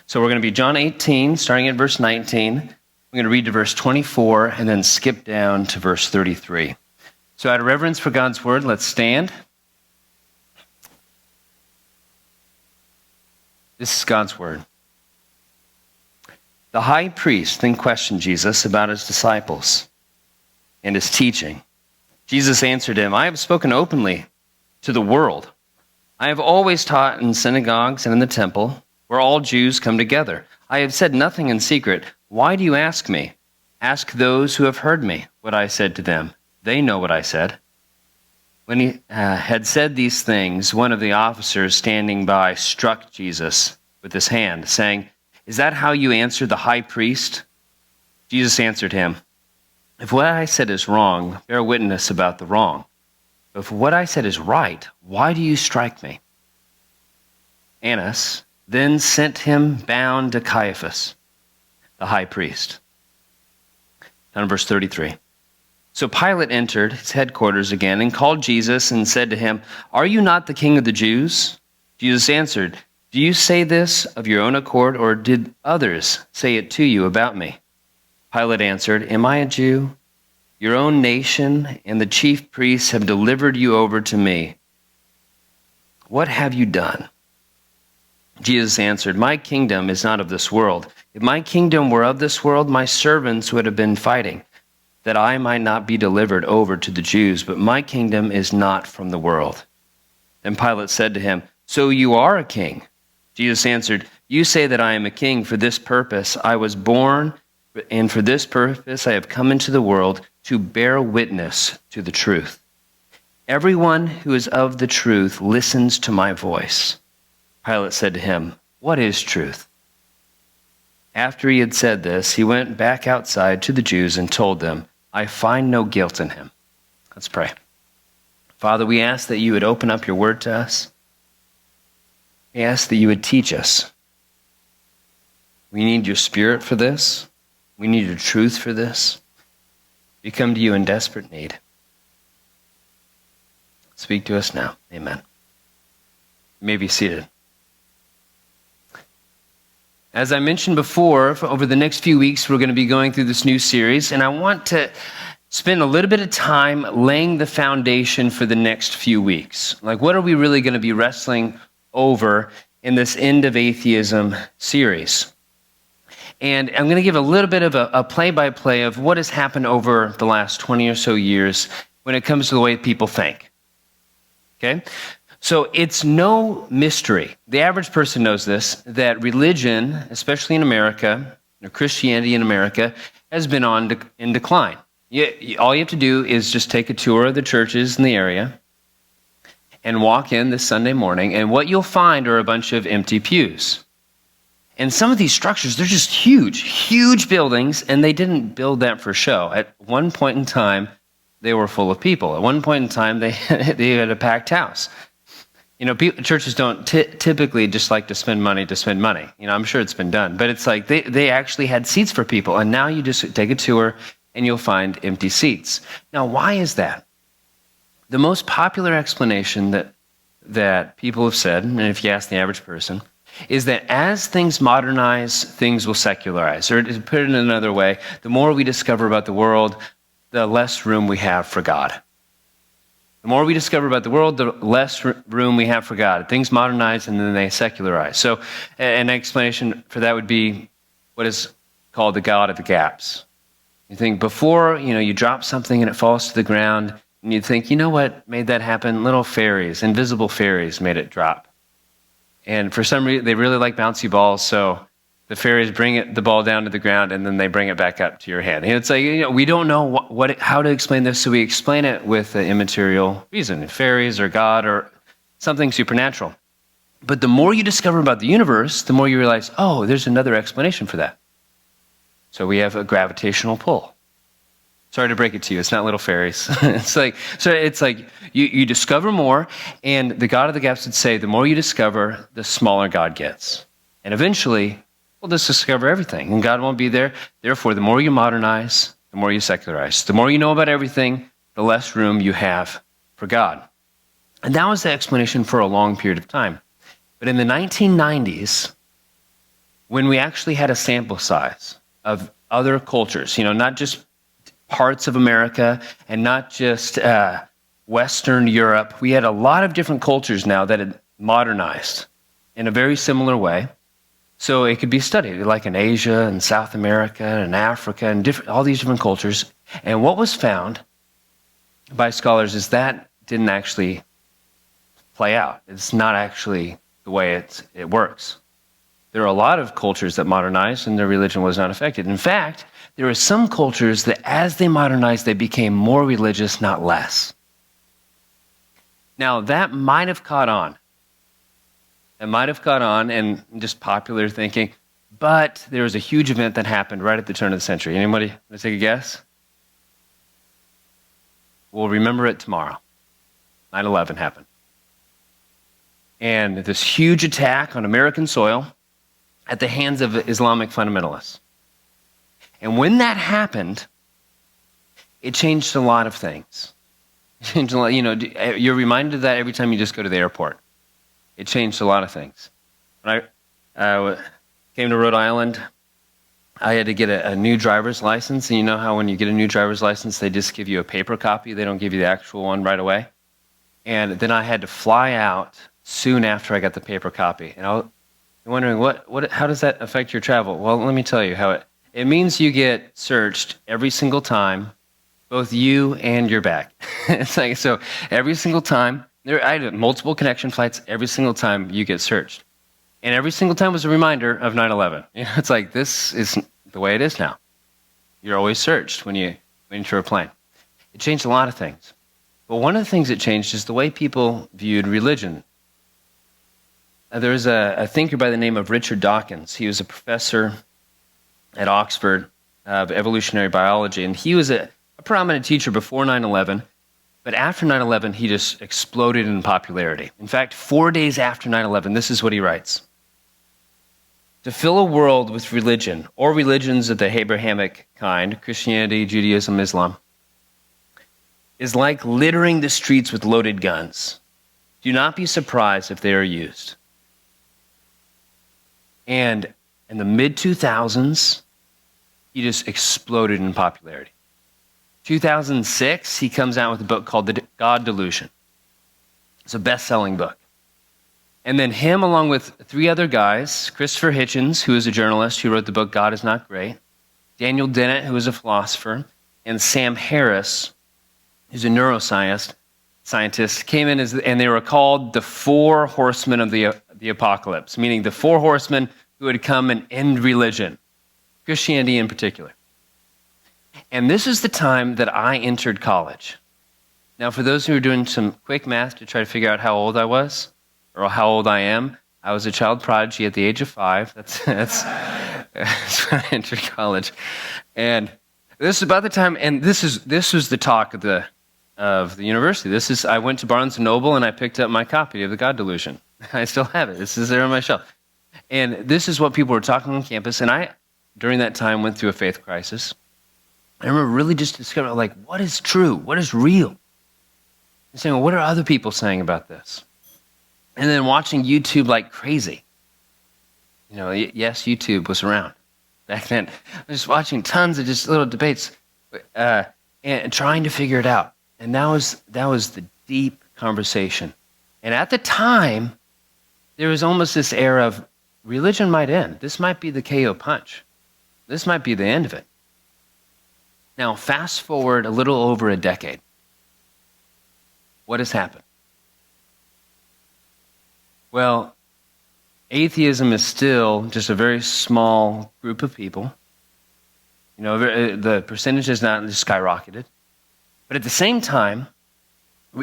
So we're going to be John 18, starting at verse 19. We're going to read to verse 24 and then skip down to verse 33. So out of reverence for God's word, let's stand. This is God's word. The high priest then questioned Jesus about his disciples and his teaching. Jesus answered him, I have spoken openly to the world. I have always taught in synagogues and in the temple, where all Jews come together. I have said nothing in secret. Why do you ask me? Ask those who have heard me what I said to them. They know what I said. When he had said these things, one of the officers standing by struck Jesus with his hand, saying, Is that how you answer the high priest? Jesus answered him, If what I said is wrong, bear witness about the wrong. But if what I said is right, why do you strike me? Annas then sent him bound to Caiaphas, the high priest. Down to verse 33. So Pilate entered his headquarters again and called Jesus and said to him, Are you not the king of the Jews? Jesus answered, Do you say this of your own accord, or did others say it to you about me? Pilate answered, Am I a Jew? Your own nation and the chief priests have delivered you over to me. What have you done? Jesus answered, My kingdom is not of this world. If my kingdom were of this world, my servants would have been fighting, that I might not be delivered over to the Jews, but my kingdom is not from the world. Then Pilate said to him, So you are a king? Jesus answered, You say that I am a king. For this purpose I was born, and for this purpose I have come into the world, to bear witness to the truth. Everyone who is of the truth listens to my voice. Pilate said to him, What is truth? After he had said this, he went back outside to the Jews and told them, I find no guilt in him. Let's pray. Father, we ask that you would open up your word to us. We ask that you would teach us. We need your spirit for this. We need your truth for this. We come to you in desperate need. Speak to us now. Amen. You may be seated. As I mentioned before, over the next few weeks, we're going to be going through this new series, and I want to spend a little bit of time laying the foundation for the next few weeks. Like, what are we really going to be wrestling over in this End of Atheism series? And I'm going to give a little bit of a play-by-play of what has happened over the last 20 or so years when it comes to the way people think. Okay? So it's no mystery. The average person knows this, that religion, especially in America, or Christianity in America, has been in decline. All you have to do is just take a tour of the churches in the area and walk in this Sunday morning, and what you'll find are a bunch of empty pews. And some of these structures, they're just huge, huge buildings, and they didn't build that for show. At one point in time, they were full of people. At one point in time, they had a packed house. You know, churches don't typically just like to spend money to spend money. You know, I'm sure it's been done. But it's like they actually had seats for people. And now you just take a tour and you'll find empty seats. Now, why is that? The most popular explanation that people have said, and if you ask the average person, is that as things modernize, things will secularize. Or to put it in another way, the more we discover about the world, the less room we have for God. The more we discover about the world, the less room we have for God. Things modernize and then they secularize. So an explanation for that would be what is called the God of the gaps. You think before, you drop something and it falls to the ground, and you think, you know what made that happen? Little fairies, invisible fairies made it drop. And for some reason, they really like bouncy balls, so the fairies bring the ball down to the ground, and then they bring it back up to your hand. And it's like, we don't know how to explain this, so we explain it with an immaterial reason, fairies or God or something supernatural. But the more you discover about the universe, the more you realize, oh, there's another explanation for that. So we have a gravitational pull. Sorry to break it to you, it's not little fairies. it's like you discover more, and the God of the gaps would say, the more you discover, the smaller God gets. And eventually, we'll just discover everything, and God won't be there. Therefore, the more you modernize, the more you secularize. The more you know about everything, the less room you have for God. And that was the explanation for a long period of time. But in the 1990s, when we actually had a sample size of other cultures, not just parts of America and not just Western Europe. We had a lot of different cultures now that had modernized in a very similar way. So it could be studied, like in Asia and South America and Africa and all these different cultures. And what was found by scholars is that didn't actually play out. It's not actually the way it works. There are a lot of cultures that modernized and their religion was not affected. In fact, there are some cultures that as they modernized, they became more religious, not less. Now, that might have caught on. It might have caught on and just popular thinking, but there was a huge event that happened right at the turn of the century. Anybody want to take a guess? We'll remember it tomorrow. 9/11 happened. And this huge attack on American soil at the hands of Islamic fundamentalists. And when that happened, it changed a lot of things. It changed a lot, you're reminded of that every time you just go to the airport. It changed a lot of things. When I came to Rhode Island, I had to get a new driver's license. And you know how when you get a new driver's license, they just give you a paper copy. They don't give you the actual one right away. And then I had to fly out soon after I got the paper copy. And I'm wondering, how does that affect your travel? Well, let me tell you how it means you get searched every single time, both you and your bag. It's like, so every single time, I had multiple connection flights, every single time you get searched. And every single time was a reminder of 9/11. It's like, this is the way it is now. You're always searched when you enter a plane. It changed a lot of things. But one of the things it changed is the way people viewed religion. There was a thinker by the name of Richard Dawkins. He was a professor at Oxford of evolutionary biology, and he was a prominent teacher before 9/11, but after 9/11, he just exploded in popularity. In fact, 4 days after 9/11, this is what he writes. To fill a world with religion, or religions of the Abrahamic kind, Christianity, Judaism, Islam, is like littering the streets with loaded guns. Do not be surprised if they are used. And in the mid-2000s, he just exploded in popularity. 2006, he comes out with a book called The God Delusion. It's a best-selling book. And then him, along with 3 other guys, Christopher Hitchens, who is a journalist who wrote the book God is Not Great, Daniel Dennett, who is a philosopher, and Sam Harris, who's a neuroscientist, came in and they were called the 4 horsemen of the apocalypse, meaning the 4 horsemen who would come and end religion, Christianity in particular. And this is the time that I entered college. Now, for those who are doing some quick math to try to figure out how old I was, or how old I am, I was a child prodigy at the age of 5. That's when I entered college. And this is about the time, and this was the talk of the university. I went to Barnes & Noble and I picked up my copy of The God Delusion. I still have it. This is there on my shelf. And this is what people were talking on campus. And I, during that time, went through a faith crisis. I remember really just discovering, like, what is true? What is real? And saying, well, what are other people saying about this? And then watching YouTube like crazy. Yes, YouTube was around back then. I was just watching tons of just little debates and trying to figure it out. And that was the deep conversation. And at the time, there was almost this air of religion might end. This might be the KO punch. This might be the end of it. Now, fast forward a little over a decade. What has happened? Well, atheism is still just a very small group of people. The percentage has not skyrocketed. But at the same time,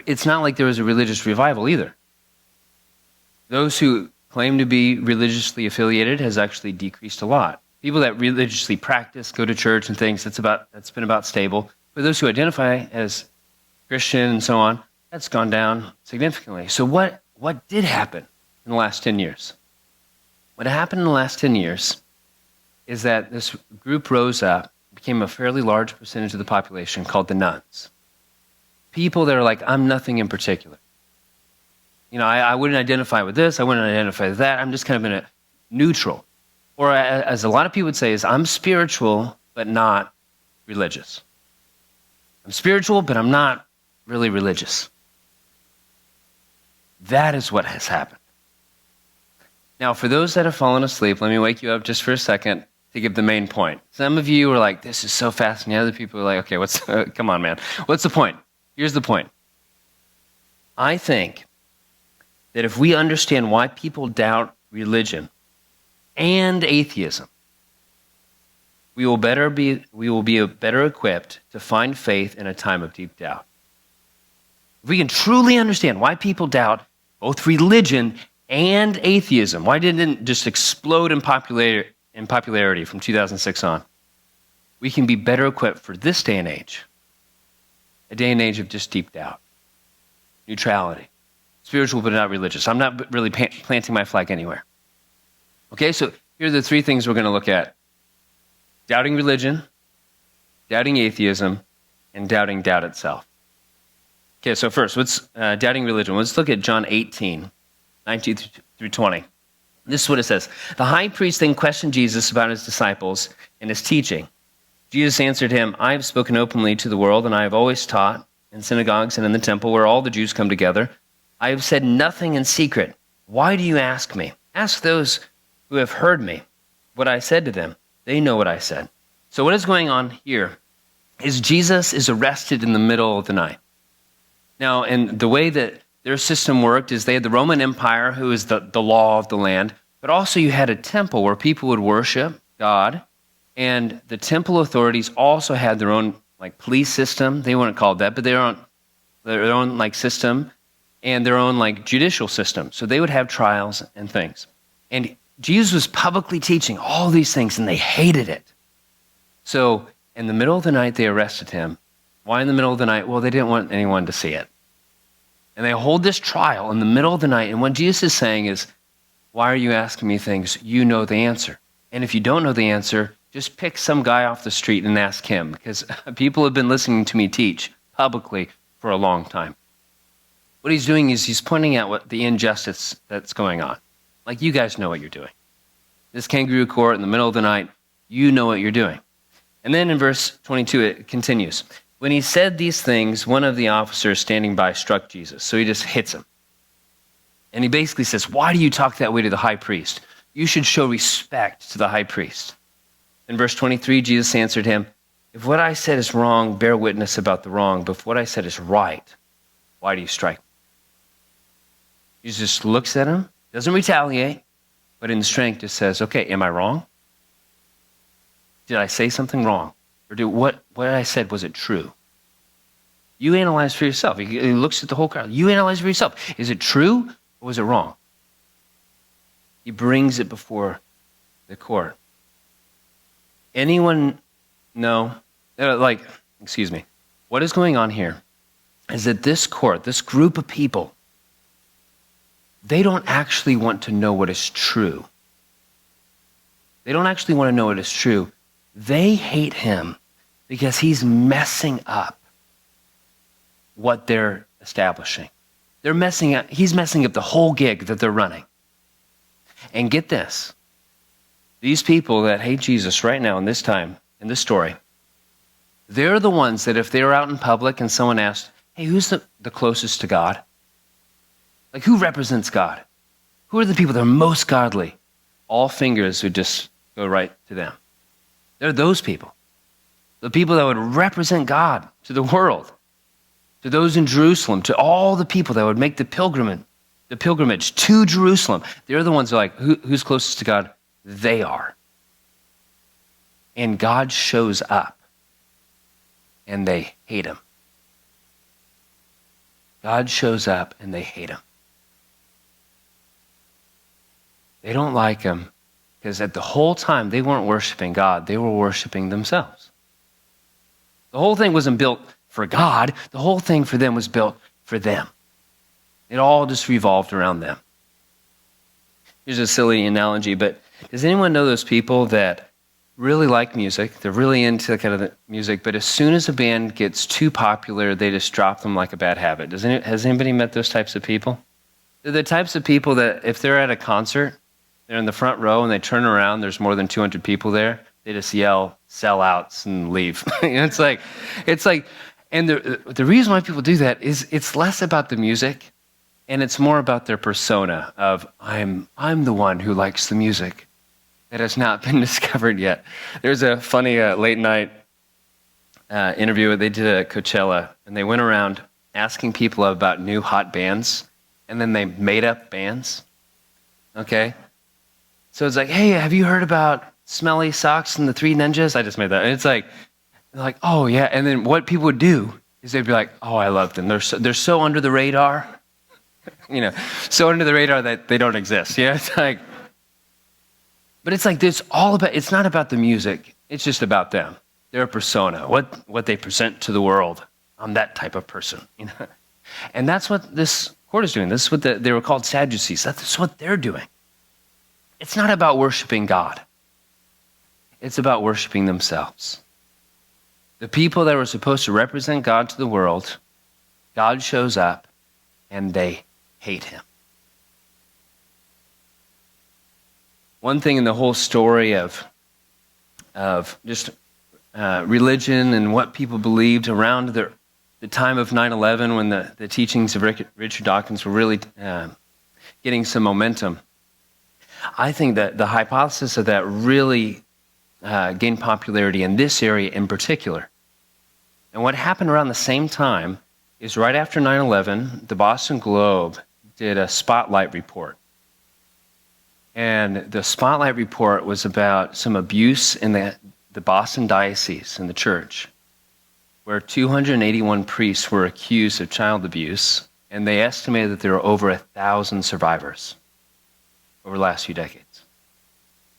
it's not like there was a religious revival either. Those who claim to be religiously affiliated has actually decreased a lot. People that religiously practice, go to church and things, that's been about stable. But those who identify as Christian and so on, that's gone down significantly. So what did happen in the last 10 years? What happened in the last 10 years is that this group rose up, became a fairly large percentage of the population, called the nones. People that are like, I'm nothing in particular. I wouldn't identify with this, I wouldn't identify with that, I'm just kind of in a neutral. Or as a lot of people would say, is I'm spiritual, but not religious. I'm spiritual, but I'm not really religious. That is what has happened. Now, for those that have fallen asleep, let me wake you up just for a second to give the main point. Some of you are like, this is so fascinating. Other people are like, okay, come on, man. What's the point? Here's the point. I think that if we understand why people doubt religion and atheism, we will be better equipped to find faith in a time of deep doubt. If we can truly understand why people doubt both religion and atheism, why didn't it just explode in popularity from 2006 on, we can be better equipped for this day and age, a day and age of just deep doubt, neutrality, spiritual but not religious. I'm not really planting my flag anywhere. Okay, so here are the three things we're going to look at. Doubting religion, doubting atheism, and doubting doubt itself. Okay, so first, what's doubting religion? Let's look at John 18, 19 through 20. This is what it says. The high priest then questioned Jesus about his disciples and his teaching. Jesus answered him, I have spoken openly to the world, and I have always taught in synagogues and in the temple where all the Jews come together. I have said nothing in secret. Why do you ask me? Ask those who have heard me what I said to them. They know what I said. So what is going on here is Jesus is arrested in the middle of the night. Now, and the way that their system worked is they had the Roman Empire, who is the law of the land, but also you had a temple where people would worship God, and the temple authorities also had their own police system. They weren't called that, but their own system and their own judicial system. So they would have trials and things. And Jesus was publicly teaching all these things, and they hated it. So in the middle of the night, they arrested him. Why in the middle of the night? Well, they didn't want anyone to see it. And they hold this trial in the middle of the night. And what Jesus is saying is, why are you asking me things? You know the answer. And if you don't know the answer, just pick some guy off the street and ask him, because people have been listening to me teach publicly for a long time. What he's doing is he's pointing out what the injustice that's going on. You guys know what you're doing. This kangaroo court in the middle of the night, you know what you're doing. And then in verse 22, it continues. When he said these things, one of the officers standing by struck Jesus. So he just hits him. And he basically says, why do you talk that way to the high priest? You should show respect to the high priest. In verse 23, Jesus answered him, if what I said is wrong, bear witness about the wrong. But if what I said is right, why do you strike me? Jesus just looks at him, doesn't retaliate, but in strength just says, okay, am I wrong? Did I say something wrong? Or what I said, was it true? You analyze for yourself. He looks at the whole crowd. You analyze for yourself. Is it true or was it wrong? He brings it before the court. Anyone know? Excuse me. What is going on here is that this court, this group of people, they don't actually want to know what is true. They don't actually want to know what is true. They hate him because he's messing up what they're establishing. He's messing up the whole gig that they're running. And get this, these people that hate Jesus right now in this time, in this story, they're the ones that if they were out in public and someone asked, hey, who's the closest to God? Who represents God? Who are the people that are most godly? All fingers would just go right to them. They're those people. The people that would represent God to the world, to those in Jerusalem, to all the people that would make the pilgrimage to Jerusalem. They're the ones who are who's closest to God? They are. And God shows up, and they hate him. God shows up, and they hate him. They don't like him because at the whole time they weren't worshiping God, they were worshiping themselves. The whole thing wasn't built for God, the whole thing for them was built for them. It all just revolved around them. Here's a silly analogy, but does anyone know those people that really like music? They're really into kind of the music, but as soon as a band gets too popular, they just drop them like a bad habit. Has anybody met those types of people? They're the types of people that if they're at a concert They're in the front row and they turn around. There's more than 200 people there. They just yell sellouts and leave. it's like, and the reason why people do that is it's less about the music and it's more about their persona of I'm the one who likes the music that has not been discovered yet. There's a funny late night interview they did at Coachella, and they went around asking people about new hot bands, and then they made up bands. Okay? So it's like, hey, have you heard about Smelly Socks and the Three Ninjas? I just made that. And it's like, they're like, oh yeah. And then what people would do is they'd be like, oh, I love them. They're so under the radar, so under the radar that they don't exist. Yeah, it's like, but it's like it's not about the music. It's just about them, their persona, what they present to the world. I'm that type of person, And that's what this court is doing. This is what they were called Sadducees. That's what they're doing. It's not about worshiping God. It's about worshiping themselves. The people that were supposed to represent God to the world, God shows up and they hate him. One thing in the whole story of just religion and what people believed around the time of 9/11 when the teachings of Richard Dawkins were really getting some momentum, I think that the hypothesis of that really gained popularity in this area in particular. And what happened around the same time is right after 9/11, the Boston Globe did a spotlight report. And the spotlight report was about some abuse in the Boston diocese in the church, where 281 priests were accused of child abuse, and they estimated that there were over 1,000 survivors over the last few decades.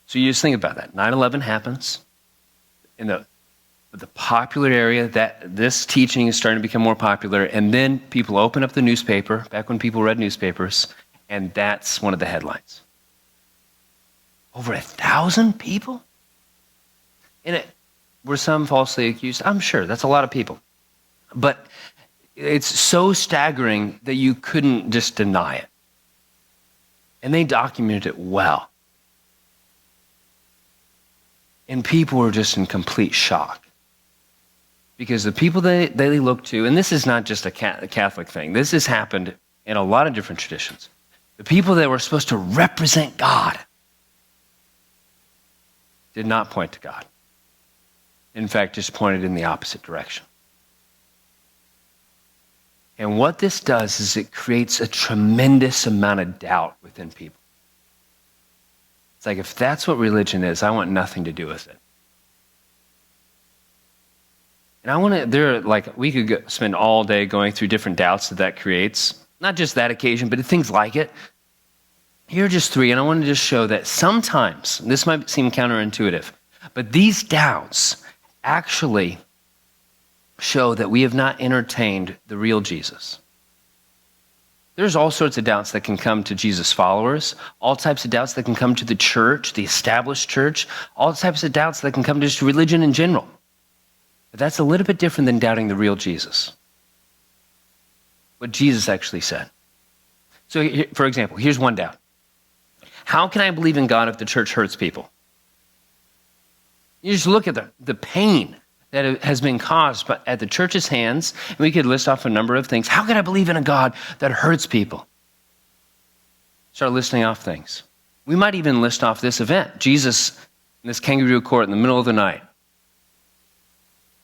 So you just think about that. 9/11 happens in the popular area, that this teaching is starting to become more popular, and then people open up the newspaper, back when people read newspapers, and that's one of the headlines. Over 1,000 people? And were some falsely accused? I'm sure, that's a lot of people. But it's so staggering that you couldn't just deny it. And they documented it well. And people were just in complete shock. Because the people they look to, and this is not just a Catholic thing, this has happened in a lot of different traditions. The people that were supposed to represent God did not point to God. In fact, just pointed in the opposite direction. And what this does is it creates a tremendous amount of doubt within people. It's like, if that's what religion is, I want nothing to do with it. And we could spend all day going through different doubts that creates. Not just that occasion, but things like it. Here are just three, and I want to just show that sometimes, this might seem counterintuitive, but these doubts actually show that we have not entertained the real Jesus. There's all sorts of doubts that can come to Jesus' followers, all types of doubts that can come to the church, the established church, all types of doubts that can come to just religion in general. But that's a little bit different than doubting the real Jesus. What Jesus actually said. So, for example, here's one doubt. How can I believe in God if the church hurts people? You just look at the pain that has been caused at the church's hands, and we could list off a number of things. How can I believe in a God that hurts people? Start listing off things. We might even list off this event, Jesus in this kangaroo court in the middle of the night,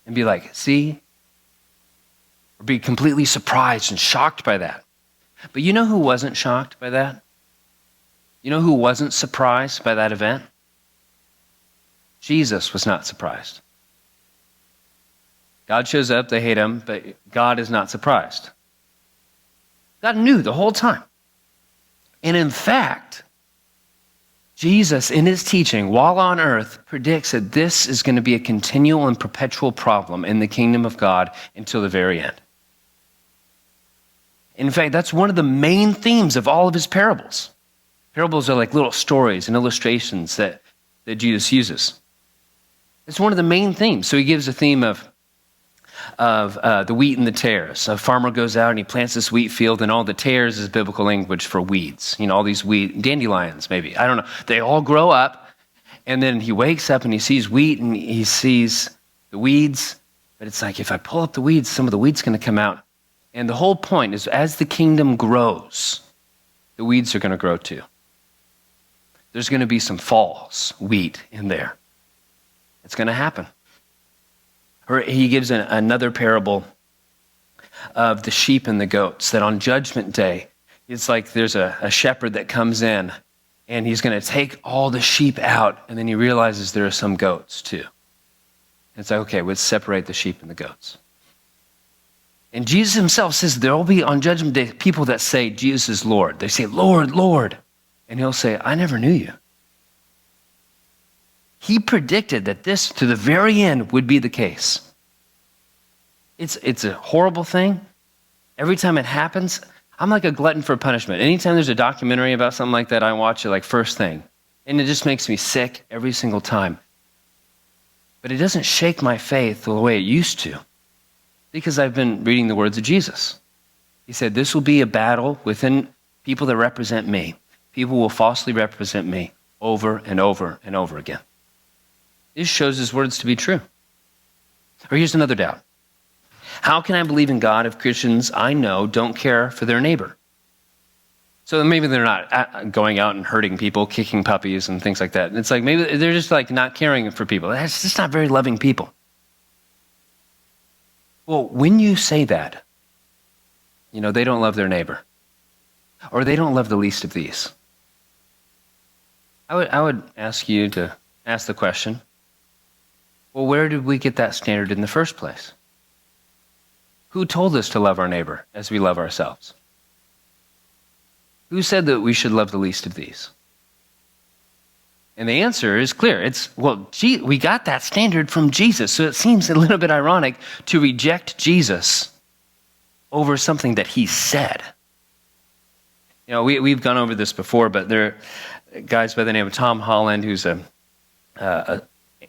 and be like, see? Or be completely surprised and shocked by that. But you know who wasn't shocked by that? You know who wasn't surprised by that event? Jesus was not surprised. God shows up, they hate him, but God is not surprised. God knew the whole time. And in fact, Jesus, in his teaching, while on earth, predicts that this is going to be a continual and perpetual problem in the kingdom of God until the very end. In fact, that's one of the main themes of all of his parables. Parables are like little stories and illustrations that Jesus uses. It's one of the main themes. So he gives a theme of of the wheat and the tares. A farmer goes out and he plants this wheat field, and all the tares is biblical language for weeds. All these dandelions maybe. I don't know. They all grow up, and then he wakes up and he sees wheat and he sees the weeds. But it's like, if I pull up the weeds, some of the wheat's going to come out. And the whole point is, as the kingdom grows, the weeds are going to grow too. There's going to be some false wheat in there. It's going to happen. Or he gives another parable of the sheep and the goats, that on Judgment Day, it's like there's a shepherd that comes in, and he's going to take all the sheep out, and then he realizes there are some goats too. It's like, okay, let's separate the sheep and the goats. And Jesus himself says there will be on Judgment Day people that say Jesus is Lord. They say, Lord, Lord. And he'll say, I never knew you. He predicted that this, to the very end, would be the case. It's a horrible thing. Every time it happens, I'm like a glutton for punishment. Anytime there's a documentary about something like that, I watch it like first thing. And it just makes me sick every single time. But it doesn't shake my faith the way it used to, because I've been reading the words of Jesus. He said, this will be a battle within people that represent me. People will falsely represent me over and over and over again. This shows his words to be true. Or here's another doubt. How can I believe in God if Christians I know don't care for their neighbor? So maybe they're not going out and hurting people, kicking puppies and things like that. It's like maybe they're just like not caring for people. That's just not very loving people. Well, when you say that, they don't love their neighbor, or they don't love the least of these. I would ask you to ask the question, well, where did we get that standard in the first place? Who told us to love our neighbor as we love ourselves? Who said that we should love the least of these? And the answer is clear. We got that standard from Jesus. So it seems a little bit ironic to reject Jesus over something that he said. We've gone over this before, but there are guys by the name of Tom Holland, who's an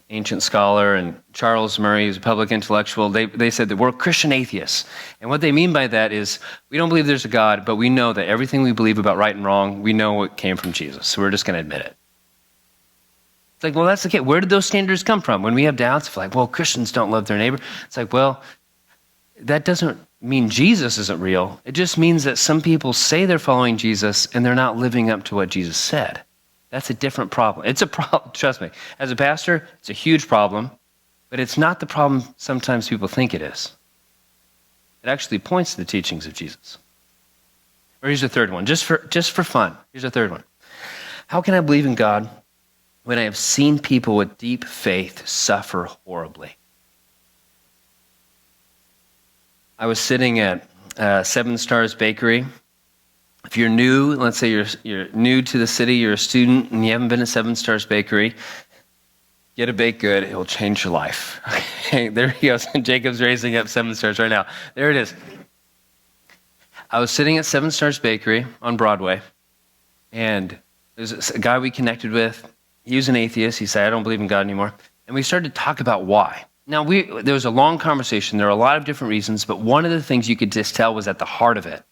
ancient scholar, and Charles Murray, who's a public intellectual. They said that we're Christian atheists. And what they mean by that is we don't believe there's a God, but we know that everything we believe about right and wrong, we know it came from Jesus. So we're just going to admit it. It's like, well, that's okay. Where did those standards come from? When we have doubts, it's like, well, Christians don't love their neighbor. It's like, well, that doesn't mean Jesus isn't real. It just means that some people say they're following Jesus and they're not living up to what Jesus said. That's a different problem. It's a problem, trust me. As a pastor, it's a huge problem, but it's not the problem sometimes people think it is. It actually points to the teachings of Jesus. Or here's a third one, just for fun. Here's a third one. How can I believe in God when I have seen people with deep faith suffer horribly? I was sitting at Seven Stars Bakery. If you're new, let's say you're new to the city, you're a student, and you haven't been to Seven Stars Bakery, get a baked good. It will change your life. Okay, there he goes. Jacob's raising up Seven Stars right now. There it is. I was sitting at Seven Stars Bakery on Broadway, and there's a guy we connected with. He was an atheist. He said, I don't believe in God anymore. And we started to talk about why. Now, there was a long conversation. There were a lot of different reasons, but one of the things you could just tell was at the heart of it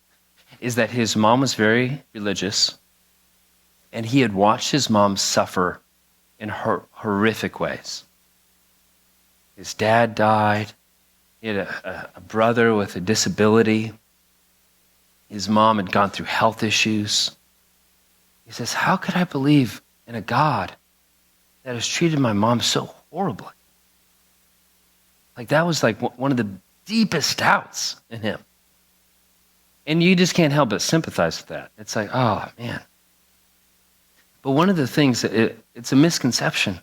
is that his mom was very religious, and he had watched his mom suffer in horrific ways. His dad died. He had a brother with a disability. His mom had gone through health issues. He says, how could I believe in a God that has treated my mom so horribly? Like, that was like one of the deepest doubts in him. And you just can't help but sympathize with that. It's like, oh, man. But one of the things, it's a misconception,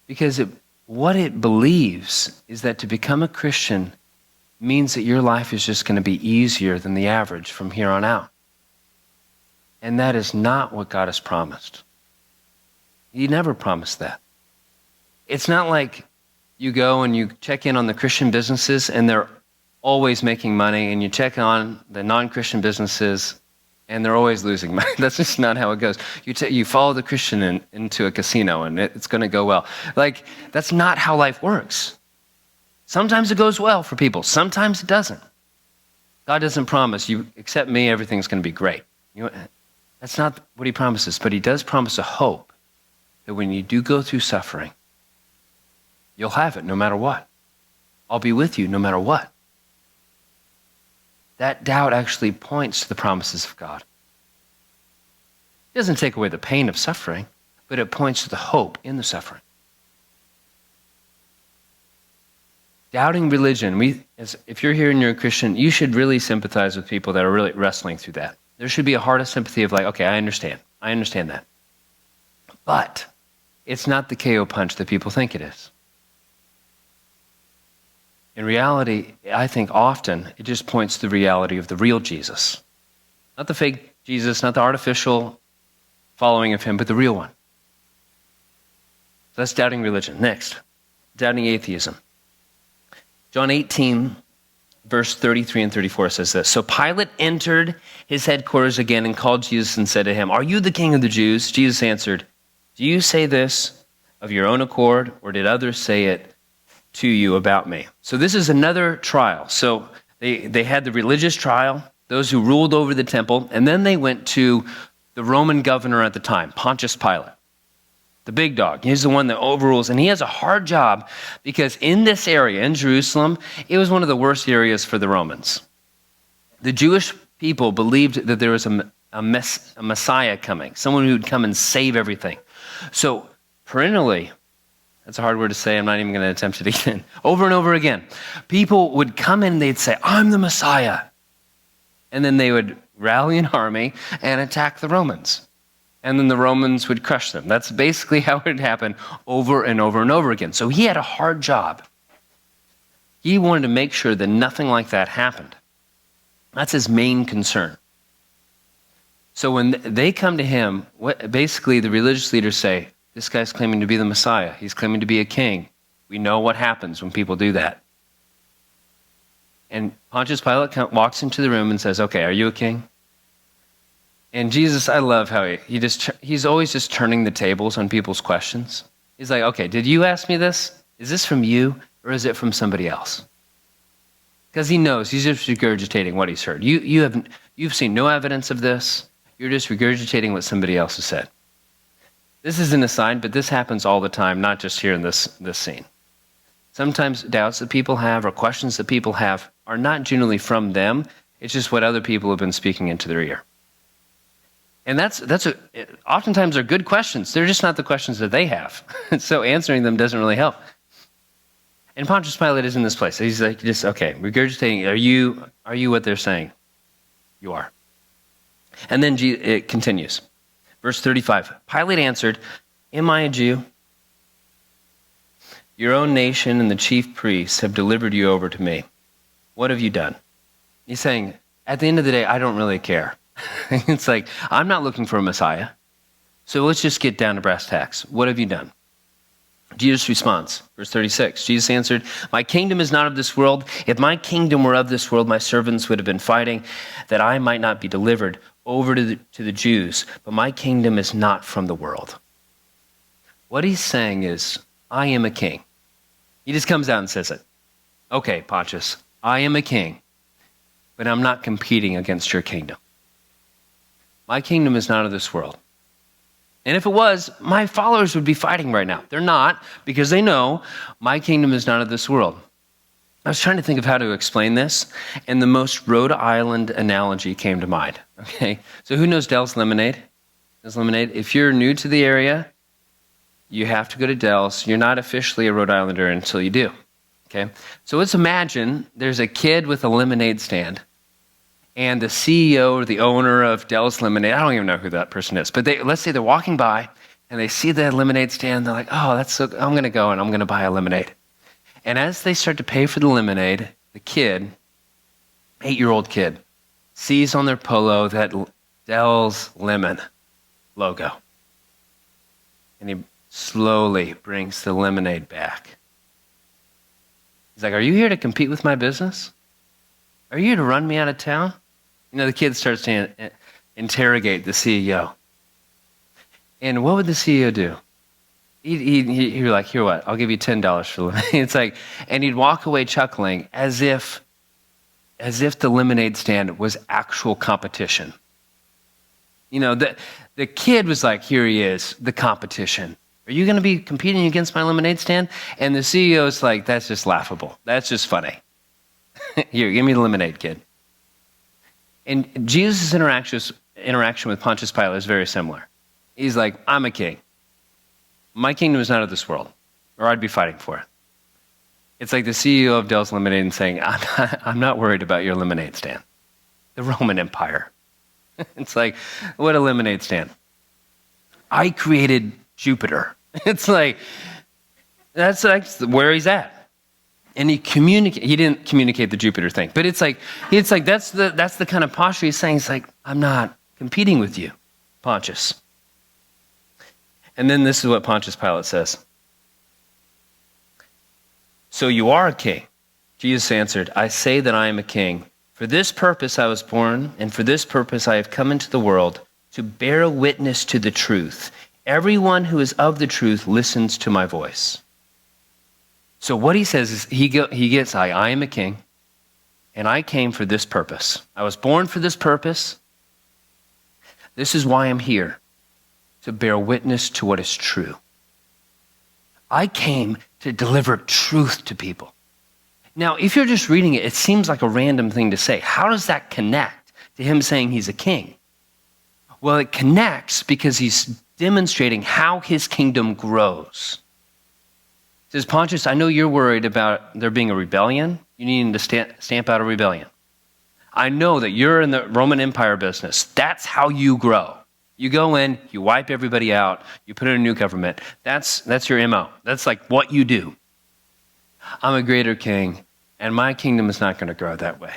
because what it believes is that to become a Christian means that your life is just going to be easier than the average from here on out. And that is not what God has promised. He never promised that. It's not like you go and you check in on the Christian businesses and they're always making money, and you check on the non-Christian businesses and they're always losing money. That's just not how it goes. You follow the Christian into a casino and it's going to go well. Like, that's not how life works. Sometimes it goes well for people. Sometimes it doesn't. God doesn't promise you accept me, everything's going to be great. That's not what he promises, but he does promise a hope that when you do go through suffering, you'll have it no matter what. I'll be with you no matter what. That doubt actually points to the promises of God. It doesn't take away the pain of suffering, but it points to the hope in the suffering. Doubting religion, if you're here and you're a Christian, you should really sympathize with people that are really wrestling through that. There should be a heart of sympathy of like, okay, I understand that. But it's not the KO punch that people think it is. In reality, I think often it just points to the reality of the real Jesus. Not the fake Jesus, not the artificial following of him, but the real one. So that's doubting religion. Next, doubting atheism. John 18, verse 33 and 34 says this. So Pilate entered his headquarters again and called Jesus and said to him, "Are you the king of the Jews?" Jesus answered, "Do you say this of your own accord, or did others say it to you about me?" So this is another trial. So they had the religious trial, those who ruled over the temple, and then they went to the Roman governor at the time, Pontius Pilate. The big dog. He's the one that overrules, and he has a hard job because in this area, in Jerusalem, it was one of the worst areas for the Romans. The Jewish people believed that there was a Messiah coming, someone who would come and save everything. So perennially, that's a hard word to say, I'm not even going to attempt it again, over and over again, people would come in and they'd say, "I'm the Messiah." And then they would rally an army and attack the Romans. And then the Romans would crush them. That's basically how it would happen over and over and over again. So he had a hard job. He wanted to make sure that nothing like that happened. That's his main concern. So when they come to him, basically the religious leaders say, "This guy's claiming to be the Messiah. He's claiming to be a king. We know what happens when people do that." And Pontius Pilate walks into the room and says, "Okay, are you a king?" And Jesus, I love how he's always just turning the tables on people's questions. He's like, "Okay, did you ask me this? Is this from you or is it from somebody else?" Because he knows he's just regurgitating what he's heard. You've seen no evidence of this. You're just regurgitating what somebody else has said. This is an aside, but this happens all the time, not just here in this scene. Sometimes doubts that people have or questions that people have are not generally from them. It's just what other people have been speaking into their ear. And oftentimes they're good questions. They're just not the questions that they have. So answering them doesn't really help. And Pontius Pilate is in this place. He's like, regurgitating, are you what they're saying? You are. And then it continues. Verse 35, Pilate answered, "Am I a Jew? Your own nation and the chief priests have delivered you over to me. What have you done?" He's saying, at the end of the day, I don't really care. It's like, I'm not looking for a Messiah. So let's just get down to brass tacks. What have you done? Jesus responds, verse 36, Jesus answered, "My kingdom is not of this world. If my kingdom were of this world, my servants would have been fighting that I might not be delivered over to the Jews. But my kingdom is not from the world." What he's saying is, I am a king. He just comes out and says it. "Okay, Pontius, I am a king, but I'm not competing against your kingdom. My kingdom is not of this world. And if it was, my followers would be fighting right now. They're not, because they know my kingdom is not of this world." I was trying to think of how to explain this, and the most Rhode Island analogy came to mind. Okay, so who knows Dell's Lemonade? Dell's Lemonade. If you're new to the area, you have to go to Dell's. You're not officially a Rhode Islander until you do. Okay, so let's imagine there's a kid with a lemonade stand, and the CEO or the owner of Dell's Lemonade, I don't even know who that person is, but let's say they're walking by and they see the lemonade stand, and they're like, "Oh, I'm going to go and I'm going to buy a lemonade." And as they start to pay for the lemonade, the kid, 8-year-old kid, sees on their polo that Dell's Lemon logo. And he slowly brings the lemonade back. He's like, "Are you here to compete with my business? Are you here to run me out of town?" The kid starts to interrogate the CEO. And what would the CEO do? He'd be like, here, what? I'll give you $10 for lemonade. It's like, and he'd walk away chuckling as if the lemonade stand was actual competition. You know, the kid was like, here he is, the competition. Are you going to be competing against my lemonade stand? And the CEO's like, that's just laughable. That's just funny. Here, give me the lemonade, kid. And Jesus' interaction with Pontius Pilate is very similar. He's like, I'm a king. My kingdom is not of this world, or I'd be fighting for it. It's like the CEO of Dell's Lemonade and saying, I'm not worried about your lemonade stand. The Roman Empire. It's like, what a lemonade stand. I created Jupiter. It's like, that's where he's at. And he didn't communicate the Jupiter thing, but it's like that's the kind of posture he's saying. It's like, I'm not competing with you, Pontius. And then this is what Pontius Pilate says. So you are a king. Jesus answered, I say that I am a king. For this purpose I was born, and for this purpose I have come into the world, to bear witness to the truth. Everyone who is of the truth listens to my voice. So what he says is, I am a king, and I came for this purpose. I was born for this purpose. This is why I'm here, to bear witness to what is true. I came to deliver truth to people. Now, if you're just reading it, it seems like a random thing to say. How does that connect to him saying he's a king? Well, it connects because he's demonstrating how his kingdom grows. He says, Pontius, I know you're worried about there being a rebellion. You need to stamp out a rebellion. I know that you're in the Roman Empire business. That's how you grow. You go in, you wipe everybody out, you put in a new government. That's your MO. That's like what you do. I'm a greater king, and my kingdom is not going to grow that way.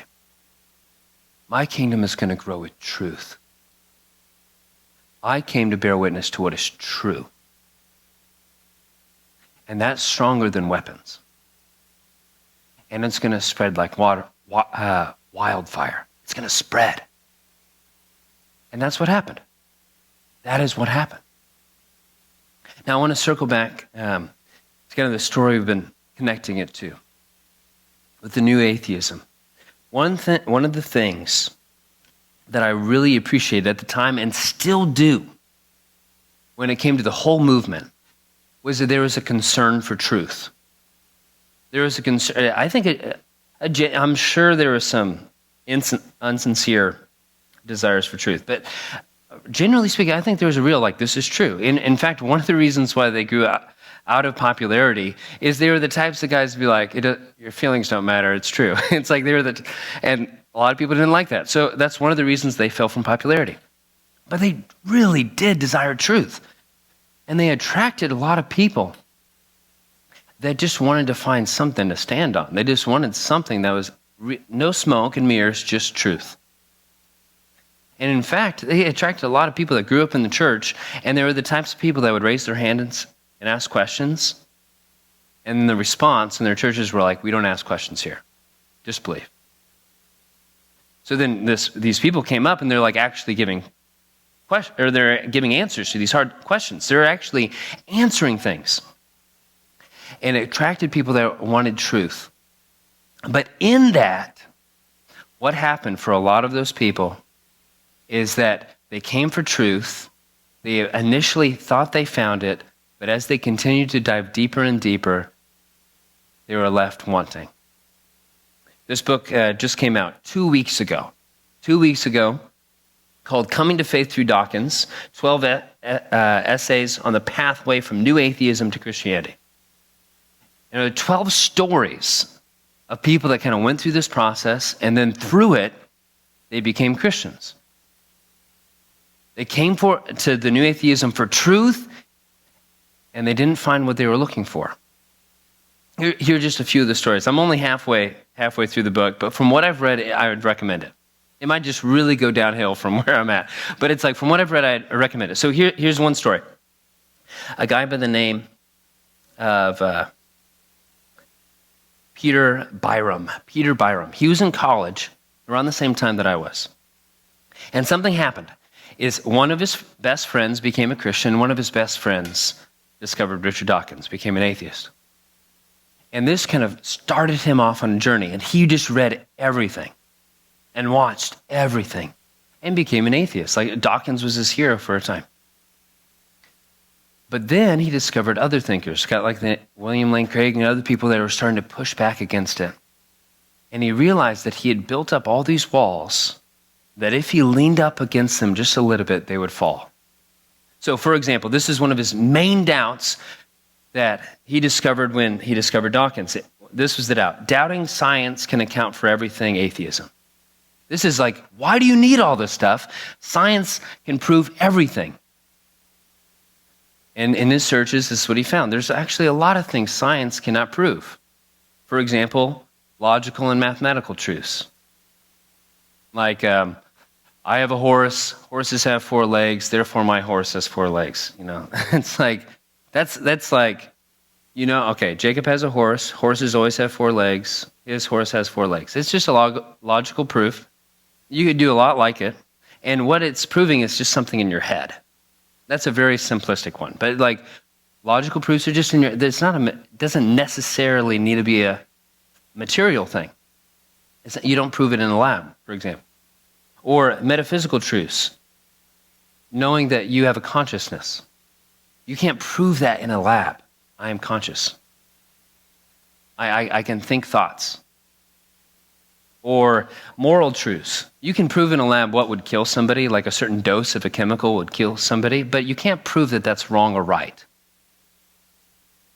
My kingdom is going to grow with truth. I came to bear witness to what is true. And that's stronger than weapons. And it's going to spread like wildfire. It's going to spread. And that's what happened. That is what happened. Now I want to circle back to kind of the story we've been connecting it to with the new atheism. One of the things that I really appreciated at the time and still do when it came to the whole movement was that there was a concern for truth. There was a concern. I think I'm sure there were some insincere desires for truth, but generally speaking, I think there was a real, this is true. In fact, one of the reasons why they grew out of popularity is they were the types of guys to be like, your feelings don't matter, it's true. It's like and a lot of people didn't like that. So that's one of the reasons they fell from popularity. But they really did desire truth. And they attracted a lot of people that just wanted to find something to stand on. They just wanted something that was no smoke and mirrors, just truth. And in fact, they attracted a lot of people that grew up in the church, and they were the types of people that would raise their hands and ask questions. And the response in their churches were like, we don't ask questions here. Just believe. So then these people came up and they're like actually giving answers to these hard questions. They're actually answering things. And it attracted people that wanted truth. But in that, what happened for a lot of those people is that they came for truth. They initially thought they found it, but as they continued to dive deeper and deeper, they were left wanting. This book just came out 2 weeks ago. 2 weeks ago, called Coming to Faith Through Dawkins, 12 essays on the pathway from new atheism to Christianity. And there are 12 stories of people that kind of went through this process, and then through it, they became Christians. They came to the new atheism for truth, and they didn't find what they were looking for. Here are just a few of the stories. I'm only halfway through the book, but from what I've read, I would recommend it. It might just really go downhill from where I'm at. But it's like, from what I've read, I recommend it. So here's one story. A guy by the name of Peter Byram. He was in college around the same time that I was. And something happened. One of his best friends became a Christian. One of his best friends discovered Richard Dawkins, became an atheist. And this kind of started him off on a journey, and he just read everything and watched everything and became an atheist. Like Dawkins was his hero for a time. But then he discovered other thinkers, got like William Lane Craig and other people that were starting to push back against it. And he realized that he had built up all these walls that if he leaned up against them just a little bit, they would fall. So, for example, this is one of his main doubts that he discovered when he discovered Dawkins. This was the doubt. Doubting science can account for everything, atheism. This is like, why do you need all this stuff? Science can prove everything. And in his searches, this is what he found. There's actually a lot of things science cannot prove. For example, logical and mathematical truths. Like, I have a horse, horses have 4 legs, therefore my horse has 4 legs. You know, it's like, that's like, you know, okay, Jacob has a horse, horses always have 4 legs, his horse has 4 legs. It's just a logical proof. You could do a lot like it. And what it's proving is just something in your head. That's a very simplistic one. But like, logical proofs are just in your, it doesn't necessarily need to be a material thing. You don't prove it in a lab, for example. Or metaphysical truths, knowing that you have a consciousness. You can't prove that in a lab. I am conscious. I can think thoughts. Or moral truths. You can prove in a lab what would kill somebody, like a certain dose of a chemical would kill somebody, but you can't prove that that's wrong or right.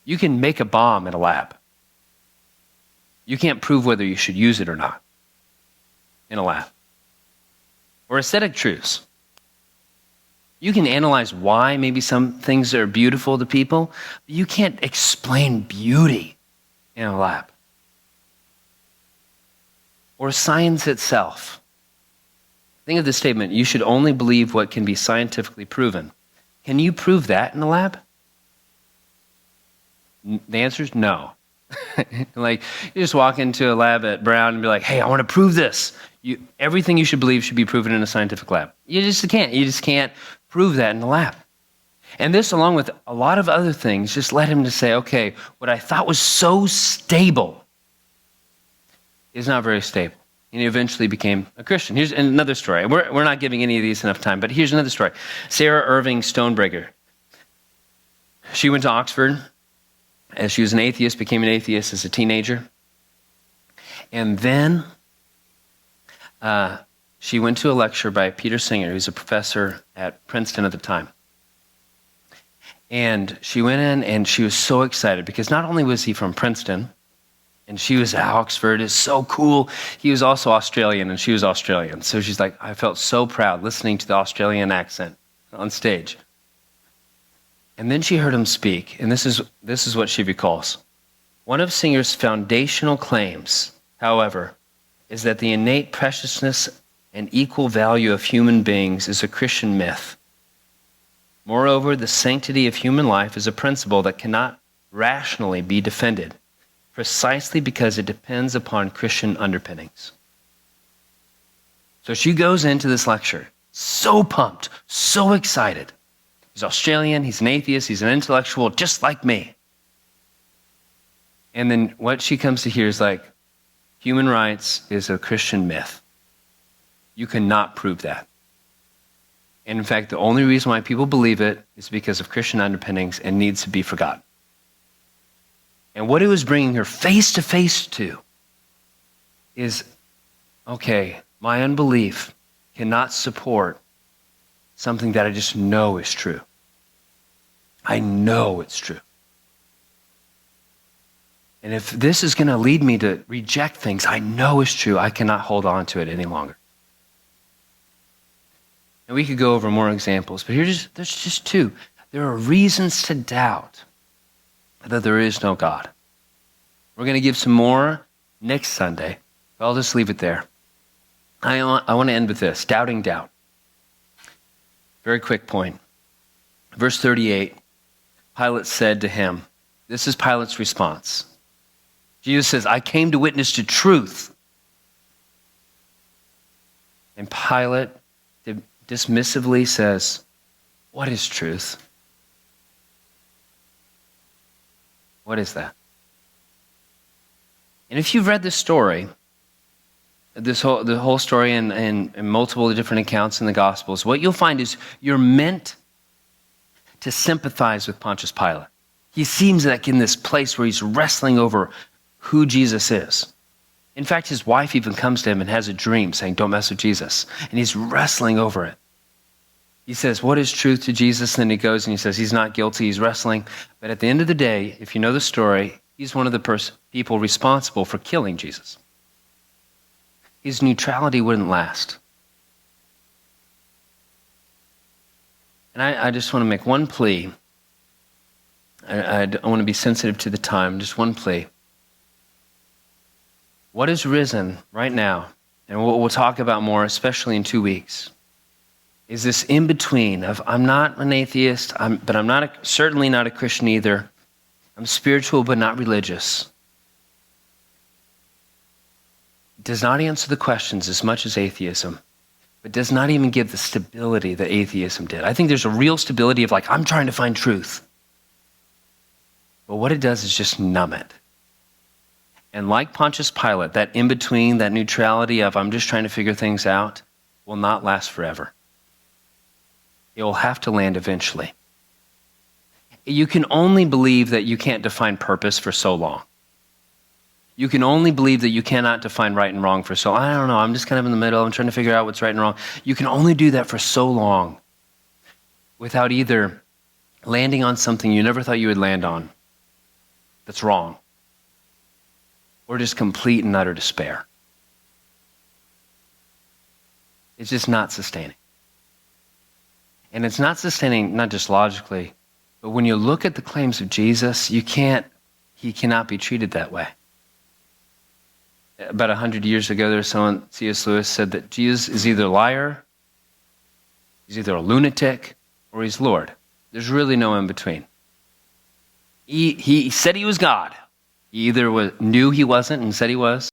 You can make a bomb in a lab. You can't prove whether you should use it or not in a lab. Or aesthetic truths. You can analyze why maybe some things are beautiful to people, but you can't explain beauty in a lab. Or science itself. Think of the statement, you should only believe what can be scientifically proven. Can you prove that in a lab? The answer is no. Like, you just walk into a lab at Brown and be like, hey, I want to prove this. Everything you should believe should be proven in a scientific lab. You just can't. You just can't prove that in the lab. And this, along with a lot of other things, just led him to say, okay, what I thought was so stable is not very stable. And he eventually became a Christian. Here's another story. We're not giving any of these enough time, but here's another story. Sarah Irving Stonebreaker. She went to Oxford. As she was an atheist, became an atheist as a teenager. And then she went to a lecture by Peter Singer, who's a professor at Princeton at the time. And she went in and she was so excited because not only was he from Princeton, and she was at Oxford, it's so cool. He was also Australian and she was Australian. So she's like, I felt so proud listening to the Australian accent on stage. And then she heard him speak, and this is what she recalls. One of Singer's foundational claims, however, is that the innate preciousness and equal value of human beings is a Christian myth. Moreover, the sanctity of human life is a principle that cannot rationally be defended, precisely because it depends upon Christian underpinnings. So she goes into this lecture, so pumped, so excited. He's Australian, he's an atheist, he's an intellectual, just like me. And then what she comes to hear is like, human rights is a Christian myth. You cannot prove that. And in fact, the only reason why people believe it is because of Christian underpinnings and needs to be forgotten. And what it was bringing her face to face to is, okay, my unbelief cannot support something that I just know is true. I know it's true. And if this is going to lead me to reject things I know is true, I cannot hold on to it any longer. And we could go over more examples, but there's just 2. There are reasons to doubt that there is no God. We're going to give some more next Sunday, but I'll just leave it there. I want to end with this, doubting doubt. Very quick point. Verse 38, Pilate said to him, this is Pilate's response. Jesus says, I came to witness to truth. And Pilate dismissively says, what is truth? What is that? And if you've read this story, the whole story in multiple different accounts in the Gospels, what you'll find is you're meant to sympathize with Pontius Pilate. He seems like in this place where he's wrestling over who Jesus is. In fact, his wife even comes to him and has a dream saying, don't mess with Jesus. And he's wrestling over it. He says, what is truth to Jesus? And then he goes and he says, he's not guilty, he's wrestling. But at the end of the day, if you know the story, he's one of the people responsible for killing Jesus. His neutrality wouldn't last. And I just want to make one plea. I want to be sensitive to the time, just one plea. What is risen right now, and what we'll talk about more, especially in 2 weeks, is this in-between of I'm not an atheist, but I'm certainly not a Christian either. I'm spiritual but not religious. Does not answer the questions as much as atheism, but does not even give the stability that atheism did. I think there's a real stability of I'm trying to find truth. But what it does is just numb it. And like Pontius Pilate, that in-between, that neutrality of I'm just trying to figure things out, will not last forever. It will have to land eventually. You can only believe that you can't define purpose for so long. You can only believe that you cannot define right and wrong for so long. I don't know, I'm just kind of in the middle. I'm trying to figure out what's right and wrong. You can only do that for so long without either landing on something you never thought you would land on that's wrong, or just complete and utter despair. It's just not sustaining. And it's not sustaining not just logically, but when you look at the claims of Jesus, he cannot be treated that way. About 100 years ago, there was someone, C.S. Lewis, said that Jesus is either a liar, he's either a lunatic, or he's Lord. There's really no in between. He said he was God. He either knew he wasn't and said he was,